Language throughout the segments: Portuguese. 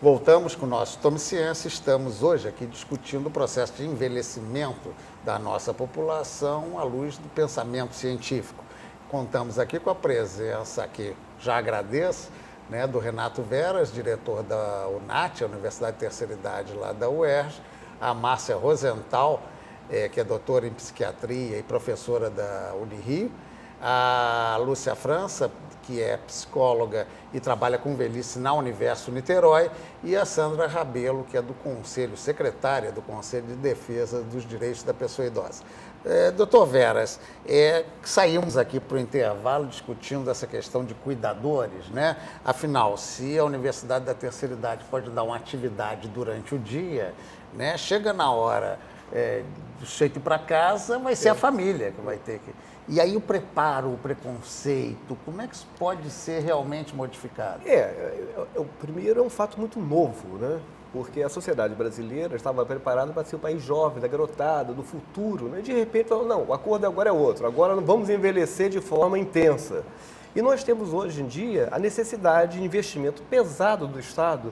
Voltamos com o nosso Tome Ciência. Estamos hoje aqui discutindo o processo de envelhecimento da nossa população à luz do pensamento científico. Contamos aqui com a presença, aqui já agradeço, né, do Renato Veras, diretor da UNAT, a Universidade de Terceira Idade lá da UERJ, a Márcia Rosenthal, que é doutora em psiquiatria e professora da Unirio, a Lúcia França, que é psicóloga e trabalha com velhice na Universo Niterói, e a Sandra Rabelo, que é do Conselho, secretária do Conselho de Defesa dos Direitos da Pessoa Idosa. Doutor Veras, saímos aqui para o intervalo discutindo essa questão de cuidadores, né? Afinal, se a Universidade da Terceira Idade pode dar uma atividade durante o dia, né? Chega na hora do jeito para casa, vai ser a família que vai ter que... E aí o preparo, o preconceito, como é que isso pode ser realmente modificado? O primeiro é um fato muito novo, né? Porque a sociedade brasileira estava preparada para ser um país jovem, da garotada, do futuro, né? De repente, não, o acordo agora é outro, agora não vamos envelhecer de forma intensa. E nós temos hoje em dia a necessidade de investimento pesado do Estado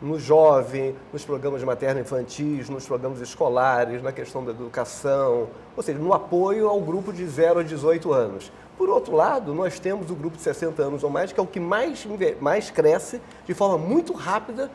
no jovem, nos programas materno-infantis, nos programas escolares, na questão da educação, ou seja, no apoio ao grupo de 0 a 18 anos. Por outro lado, nós temos o grupo de 60 anos ou mais, que é o que mais cresce de forma muito rápida.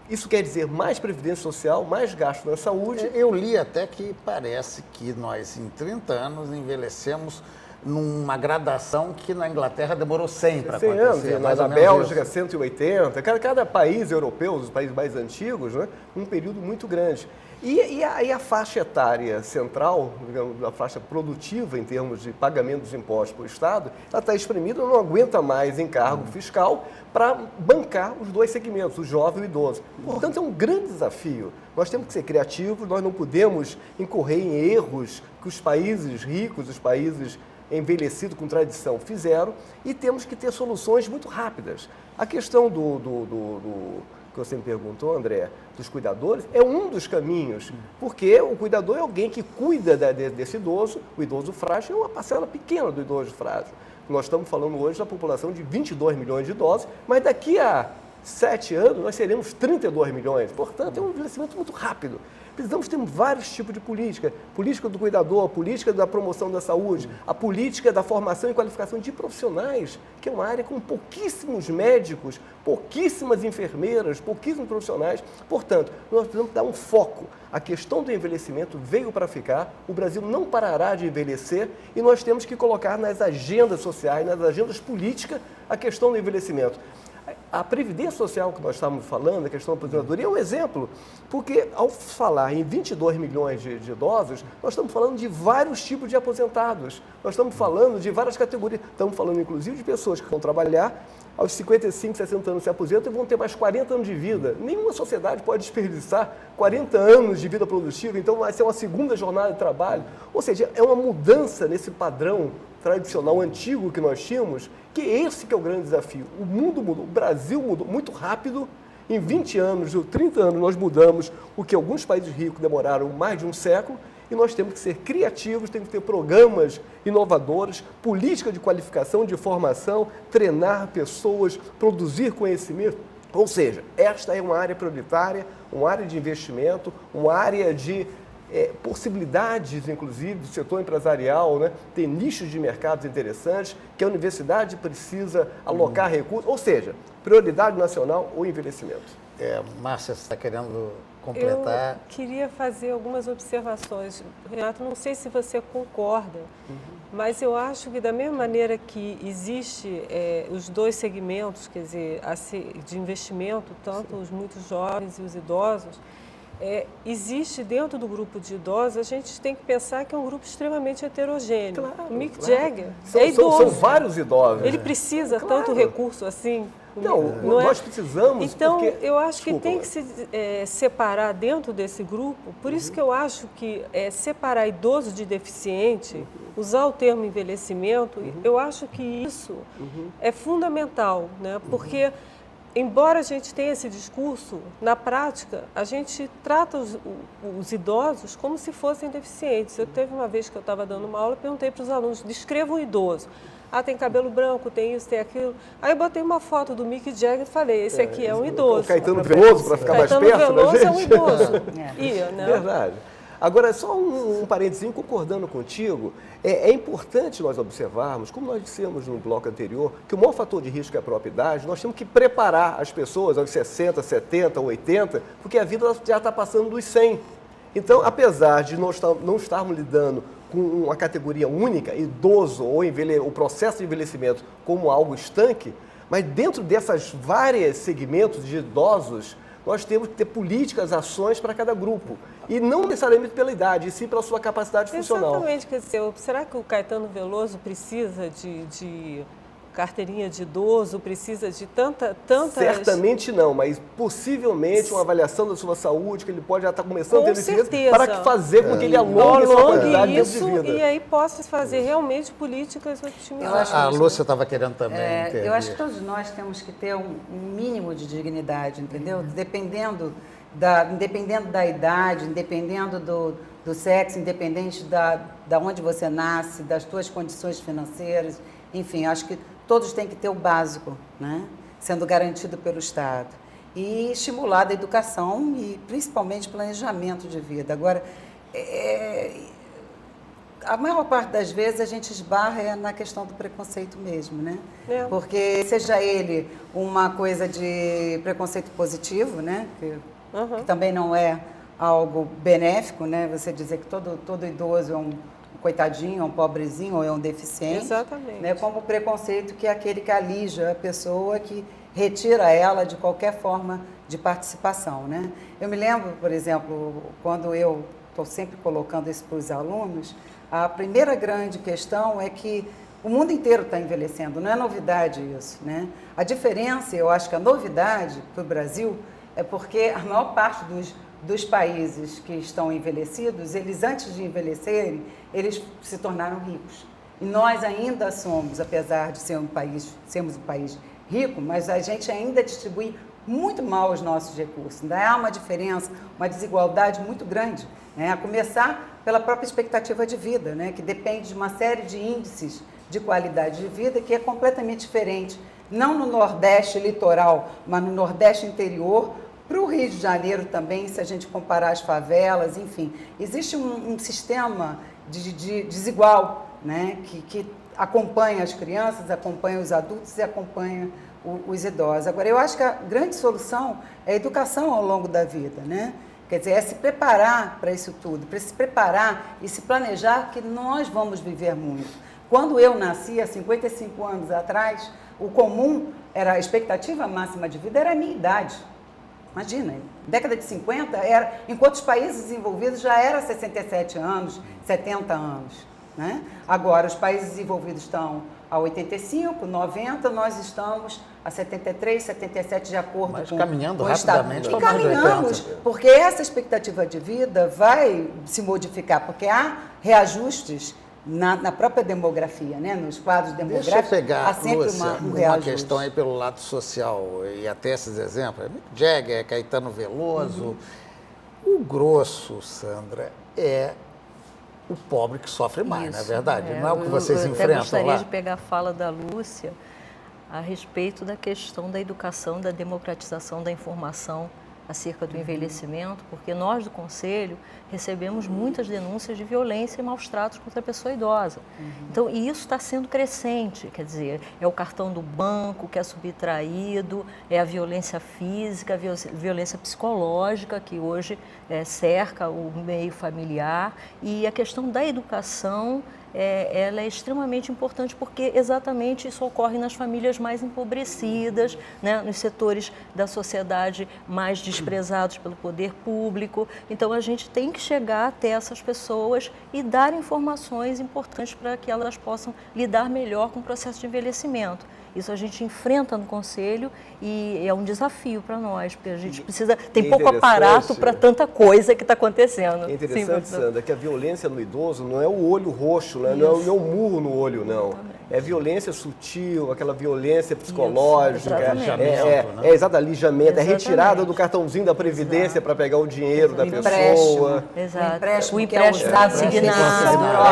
Isso quer dizer mais previdência social, mais gasto na saúde. Eu li até que parece que nós, em 30 anos, envelhecemos numa gradação que na Inglaterra demorou 100 para acontecer. Na Bélgica, 180. Cada país europeu, os países mais antigos, né, um período muito grande. E a faixa etária central, digamos, a faixa produtiva em termos de pagamento dos impostos para o Estado, ela está espremida, não aguenta mais encargo fiscal para bancar os dois segmentos, o jovem e o idoso. Portanto, é um grande desafio. Nós temos que ser criativos, nós não podemos incorrer em erros que os países ricos, os países envelhecidos com tradição fizeram, e temos que ter soluções muito rápidas. A questão que você me perguntou, André, dos cuidadores, é um dos caminhos, porque o cuidador é alguém que cuida desse idoso, o idoso frágil é uma parcela pequena do idoso frágil. Nós estamos falando hoje da população de 22 milhões de idosos, mas daqui a 7 anos nós seremos 32 milhões, portanto é um envelhecimento muito rápido. Precisamos ter vários tipos de política. Política do cuidador, a política da promoção da saúde, a política da formação e qualificação de profissionais, que é uma área com pouquíssimos médicos, pouquíssimas enfermeiras, pouquíssimos profissionais. Portanto, nós precisamos dar um foco. A questão do envelhecimento veio para ficar, o Brasil não parará de envelhecer e nós temos que colocar nas agendas sociais, nas agendas políticas, a questão do envelhecimento. A Previdência Social que nós estamos falando, a questão da aposentadoria, é um exemplo, porque ao falar em 22 milhões de idosos, nós estamos falando de vários tipos de aposentados, nós estamos falando de várias categorias, estamos falando inclusive de pessoas que vão trabalhar, aos 55, 60 anos se aposentam e vão ter mais 40 anos de vida. Nenhuma sociedade pode desperdiçar 40 anos de vida produtiva, então vai ser uma segunda jornada de trabalho. Ou seja, é uma mudança nesse padrão tradicional, antigo que nós tínhamos, que esse que é o grande desafio. O mundo mudou, o Brasil mudou muito rápido. Em 20 anos, ou 30 anos, nós mudamos o que alguns países ricos demoraram mais de um século, e nós temos que ser criativos, temos que ter programas inovadores, política de qualificação, de formação, treinar pessoas, produzir conhecimento. Ou seja, esta é uma área prioritária, uma área de investimento, uma área de possibilidades, inclusive, do setor empresarial, né? Tem nichos de mercados interessantes, que a universidade precisa alocar recursos, ou seja, prioridade nacional ou envelhecimento. Márcia, você está querendo completar? Eu queria fazer algumas observações. Renato, não sei se você concorda, mas eu acho que da mesma maneira que existe os dois segmentos, quer dizer, de investimento, tanto os muito jovens e os idosos, existe dentro do grupo de idosos, a gente tem que pensar que é um grupo extremamente heterogêneo. Claro, o Mick Jagger é idoso. São vários idosos. Ele precisa tanto recurso assim? Não nós precisamos. Então, porque... eu acho que tem que se separar dentro desse grupo. Por isso que eu acho que separar idoso de deficiente, usar o termo envelhecimento, eu acho que isso é fundamental, né? Porque embora a gente tenha esse discurso, na prática, a gente trata os idosos como se fossem deficientes. Eu teve uma vez que eu estava dando uma aula, perguntei para os alunos, descreva um idoso. Ah, tem cabelo branco, tem isso, tem aquilo. Aí eu botei uma foto do Mick Jagger e falei, esse aqui é um idoso. O Caetano Veloso, para ficar mais perto Caetano da Veloso gente. é um idoso. Né? Verdade. Agora, só um parentezinho, concordando contigo, é importante nós observarmos, como nós dissemos no bloco anterior, que o maior fator de risco é a própria idade, nós temos que preparar as pessoas aos 60, 70, 80, porque a vida já está passando dos 100. Então, apesar de não estarmos lidando com uma categoria única, idoso ou o processo de envelhecimento como algo estanque, mas dentro dessas várias segmentos de idosos, nós temos que ter políticas, ações para cada grupo. E não necessariamente pela idade, e sim pela sua capacidade funcional. Exatamente. Quer dizer, será que o Caetano Veloso precisa de carteirinha de idoso, precisa de tantas... Certamente não, mas possivelmente uma avaliação da sua saúde, que ele pode já estar começando a ter certeza. para fazer com que ele alongue essa qualidade de vida. E aí possa fazer realmente políticas otimizadas. A Lúcia estava querendo também intervir. Eu acho que todos nós temos que ter um mínimo de dignidade, entendeu? Independendo da idade, independendo do sexo, independente da onde você nasce, das suas condições financeiras, enfim, acho que todos têm que ter o básico, né? Sendo garantido pelo Estado. E estimular a educação e principalmente planejamento de vida. Agora, a maior parte das vezes a gente esbarra na questão do preconceito mesmo, né? Porque seja ele uma coisa de preconceito positivo, né? Que também não é algo benéfico, né? Você dizer que todo idoso é um coitadinho, é um pobrezinho ou é um deficiente. Exatamente. Né? Como o preconceito que é aquele que alija a pessoa, que retira ela de qualquer forma de participação, né? Eu me lembro, por exemplo, quando eu estou sempre colocando isso para os alunos, a primeira grande questão é que o mundo inteiro está envelhecendo, não é novidade isso, né? A diferença, eu acho que a novidade para o Brasil é porque a maior parte dos países que estão envelhecidos, eles antes de envelhecerem, eles se tornaram ricos. E nós ainda somos, apesar de sermos um país rico, mas a gente ainda distribui muito mal os nossos recursos. Ainda há uma diferença, uma desigualdade muito grande, né? A começar pela própria expectativa de vida, né? Que depende de uma série de índices de qualidade de vida que é completamente diferente, não no Nordeste litoral, mas no Nordeste interior, para o Rio de Janeiro também, se a gente comparar as favelas, enfim. Existe um sistema de desigual, né? Que acompanha as crianças, acompanha os adultos e acompanha os idosos. Agora, eu acho que a grande solução é a educação ao longo da vida, né? Quer dizer, é se preparar para isso tudo, para se preparar e se planejar que nós vamos viver muito. Quando eu nasci, há 55 anos atrás, o comum, a expectativa máxima de vida era a minha idade. Imagina, década de 50, enquanto os países desenvolvidos já era 67 anos, 70 anos. Né? Agora, os países desenvolvidos estão a 85, 90, nós estamos a 73, 77, de acordo com caminhando o Estado. rapidamente. E caminhamos, porque essa expectativa de vida vai se modificar, porque há reajustes na própria demografia, né? Nos quadros demográficos. Deixa eu pegar, há sempre Lúcia, uma questão aí pelo lado social, e até esses exemplos. Mick Jagger, Caetano Veloso. O grosso, Sandra, é o pobre que sofre mais, não é verdade? Não é o que vocês enfrentam lá? Eu gostaria de pegar a fala da Lúcia a respeito da questão da educação, da democratização da informação acerca do envelhecimento, porque nós do Conselho recebemos muitas denúncias de violência e maus tratos contra a pessoa idosa. Então, e isso está sendo crescente, quer dizer, é o cartão do banco que é subtraído, é a violência física, a violência psicológica que hoje cerca o meio familiar, e a questão da educação ela é extremamente importante porque exatamente isso ocorre nas famílias mais empobrecidas, né, nos setores da sociedade mais desprezados pelo poder público. Então, a gente tem que chegar até essas pessoas e dar informações importantes para que elas possam lidar melhor com o processo de envelhecimento. Isso a gente enfrenta no Conselho e é um desafio para nós, porque a gente precisa... Tem pouco aparato para tanta coisa que está acontecendo. É interessante, Sandra, que a violência no idoso não é o olho roxo bruto, né? Não é um murro no olho, não. É violência sutil, aquela violência psicológica. Exato, alijamento, é retirada do cartãozinho da Previdência para pegar o dinheiro da pessoa. Exato. O empréstimo consignado.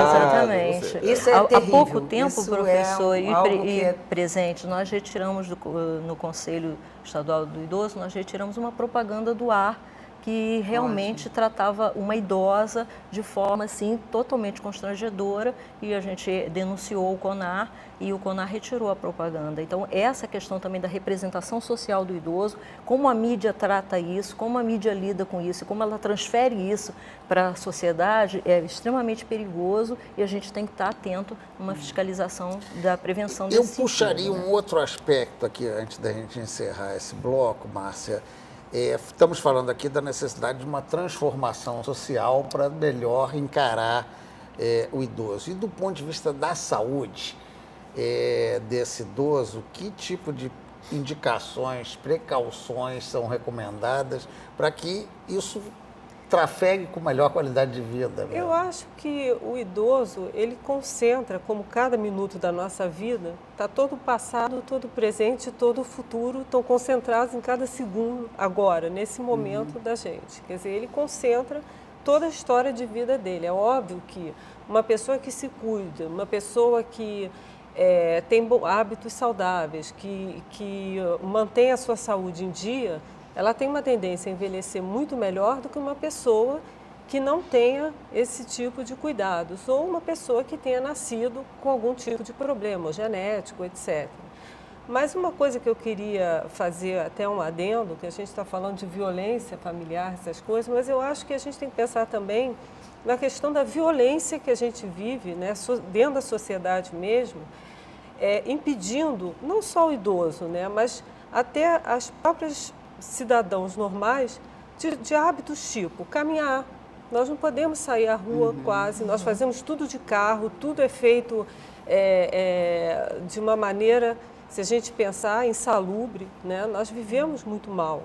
Exatamente. Isso é Há terrível. pouco tempo, Isso professor, é presente, nós retiramos no Conselho Estadual do Idoso, nós retiramos uma propaganda do ar que realmente tratava uma idosa de forma assim totalmente constrangedora, e a gente denunciou o CONAR e o CONAR retirou a propaganda. Então essa questão também da representação social do idoso, como a mídia trata isso, como a mídia lida com isso, como ela transfere isso para a sociedade, é extremamente perigoso, e a gente tem que estar atento numa fiscalização da prevenção desse sentido. Eu puxaria um outro aspecto aqui, antes da gente encerrar esse bloco, Márcia. Estamos falando aqui da necessidade de uma transformação social para melhor encarar o idoso. E do ponto de vista da saúde desse idoso, que tipo de indicações, precauções são recomendadas para que isso trafegue com melhor qualidade de vida? Eu acho que o idoso, ele concentra, como cada minuto da nossa vida, está todo o passado, todo o presente, todo o futuro, estão concentrados em cada segundo, agora, nesse momento da gente. Quer dizer, ele concentra toda a história de vida dele. É óbvio que uma pessoa que se cuida, uma pessoa que tem hábitos saudáveis, que mantém a sua saúde em dia, ela tem uma tendência a envelhecer muito melhor do que uma pessoa que não tenha esse tipo de cuidados, ou uma pessoa que tenha nascido com algum tipo de problema, genético, etc. Mas uma coisa que eu queria fazer até um adendo, que a gente está falando de violência familiar, essas coisas, mas eu acho que a gente tem que pensar também na questão da violência que a gente vive, né, dentro da sociedade mesmo, impedindo não só o idoso, né, mas até as próprias cidadãos normais de hábitos tipo caminhar. Nós não podemos sair à rua quase, nós fazemos tudo de carro, tudo é feito de uma maneira, se a gente pensar, insalubre, né? Nós vivemos muito mal.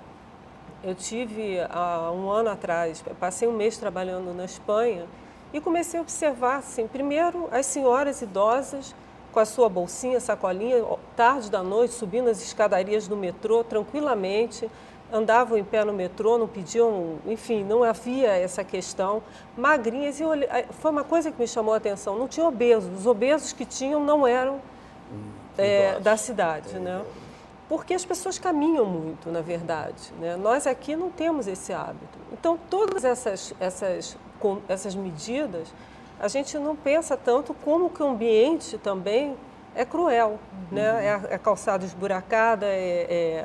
Eu tive, há um ano atrás, passei um mês trabalhando na Espanha e comecei a observar, assim, primeiro, as senhoras idosas com a sua bolsinha, sacolinha, tarde da noite, subindo as escadarias do metrô tranquilamente, andavam em pé no metrô, não pediam, enfim, não havia essa questão, magrinhas, e foi uma coisa que me chamou a atenção, não tinha obesos, os obesos que tinham não eram da cidade, né? Porque as pessoas caminham muito, na verdade, né? Nós aqui não temos esse hábito. Então, todas essas medidas, a gente não pensa tanto como que o ambiente também é cruel, né? É calçada esburacada,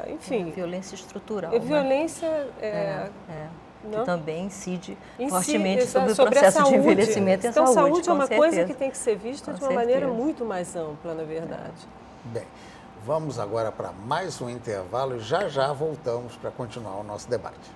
enfim. Violência estrutural. Violência que também incide fortemente sobre o sobre processo de saúde. envelhecimento e a então, saúde. Saúde é uma certeza. coisa que tem que ser vista de uma maneira muito mais ampla, na verdade. Bem, vamos agora para mais um intervalo e já voltamos para continuar o nosso debate.